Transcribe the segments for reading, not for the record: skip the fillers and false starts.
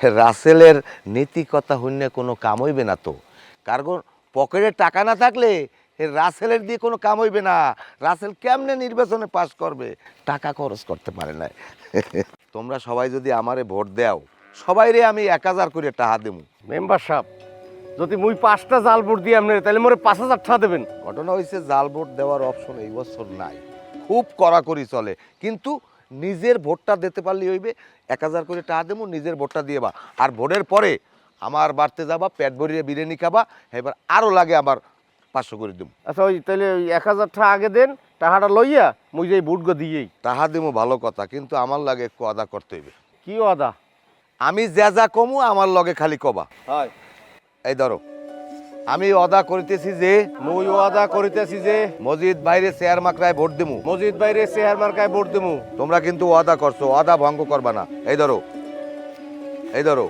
রাসেলের নীতি কথা হইনে কোনো কাম হইবে না তো, কারণ পকেটে টাকা না থাকলে রাসেলের দিয়ে কোনো কাম হইবে না। রাসেল কেমনে নির্বাচনে পাস করবে, টাকা খরচ করতে পারে না। তোমরা সবাই যদি আমারে ভোট দাও, সবাইরে আমি 1000 করে টাকা দেবো। মেম্বার সাহেব, যদি মুই 5টা জাল ভোট দিই আপনার, তাহলে মোরে 5000 টাকা দেবেন। ঘটনা হয়েছে জাল ভোট দেওয়ার অপশন এই বছর নাই, খুব কড়াকড়ি চলে, কিন্তু নিজের ভোটটা দিতে পারলে হইবে। 1000 করে টাকা দেবো, নিজের ভোটটা দিয়ে বা, আর ভোটের পরে আমার বাড়তে যাবা, পেট ভরিয়ে বিরিয়ানি খাবা, এবার আরও লাগে আমার 500 করে দেবো। আচ্ছা, ওই তাহলে ওই 1000 টাকা আগে দেন, টাকাটা লইয়া মুই যে ভোটগো দিয়েই। টাকা দেবো ভালো কথা, কিন্তু আমার লাগে একটু আদা করতে হইবে। কি আদা? আমি যা কমু আমার লগে খালি কবা। হয় এই ধরো, আমি অদা করিতেছি যে মুই আদা করিতেছি যে মসজিদ বাইরে শেয়ার মাকড়ায় ভোট দেবো। মসজিদ বাইরে চেয়ার মার্কায় ভোট দেবো। তোমরা কিন্তু ওয়াদা করছো, ওয়াদা ভঙ্গ করবা না। এই ধরো, এই ধরো,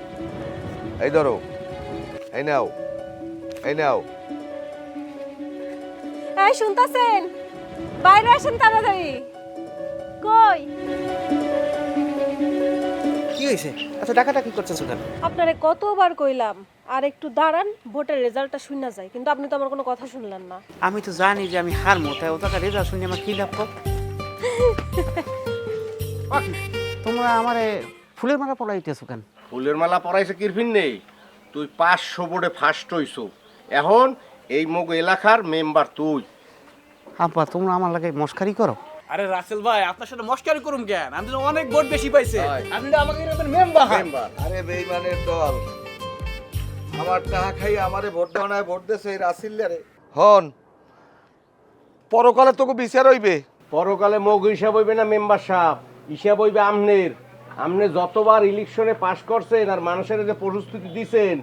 এই ধরো, এই নাও, এই নাও। এই শুনতাছেন? বাইরে আসেন তাড়াতাড়ি। কই? কি হয়েছে? আচ্ছা, টাকাটা কি করছেন সুখান? আপনারে কতবার কইলাম আর একটু দাঁড়ান, ভোটের রেজাল্টটা শুনা যায়, কিন্তু আপনি তো আমার কোনো কথা শুনলেন না। আমি তো জানি যে আমি হারমো, তাই ও টাকা রেজাল্ট শুনে আমার কি লাভ? তোমরা আমারে ফুলের মালা পড়াইতেছো কেন? ফুলের মালা পরাইছে কিরফিন নেই, তুই 500 ভোটে ফার্স্ট হইছো, এখন এই মগ এলাকার মেম্বার তুই। আব্বা, তোমরা আমার লাগে মস্কারি করো? আরে রাসেল ভাই, আপনার সাথে মস্কারি করুম কেন? আপনি তো অনেক ভোট বেশি পাইছে, আপনি তো আমাকে এরকম মেম্বার। আরে বেঈমানের দল, আমার টাকা খাই আমারে ভোট দেওয়া নাই, ভোট দেছে এই রাসিল্লারে। হন, পরকালে তোকে বিচার হইবে। পরকালে মগ হিসাব হইবে না মেম্বার সাহেব, হিসাব হইবে আমনের। আপনি যতবার ইলেকশনে পাস করছেন আর মানুষের যে প্রস্তুতি দিছেন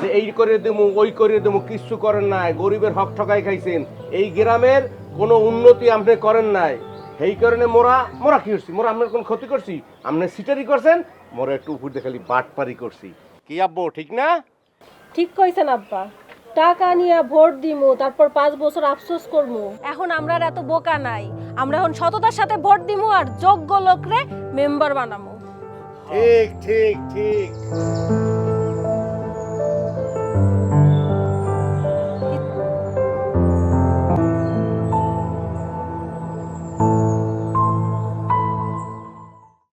যে এই করে দেবো ওই করে দেবো, কিচ্ছু করেন নাই, গরিবের হক ঠকাই খাইছেন। এই গ্রামের কোনো উন্নতি আপনি করেন নাই, সেই কারণে মোরা কি করছি? মোরা আপনার কোনো ক্ষতি করছি? আপনি সিটারি করছেন, মোরা একটু উপর দিয়ে খালি বাটপারি করছি। কি আব্বু, ঠিক না? ঠিক কইছেন আব্বা। টাকা নিয়ে ভোট দিমু, তারপর 5 বছর আফসোস করমু। এখন আমরা আর এত বোকা নাই, আমরা এখন সততার সাথে ভোট দিমু আর যোগ্য লোকরে মেম্বার বানামু। ঠিক ঠিক ঠিক।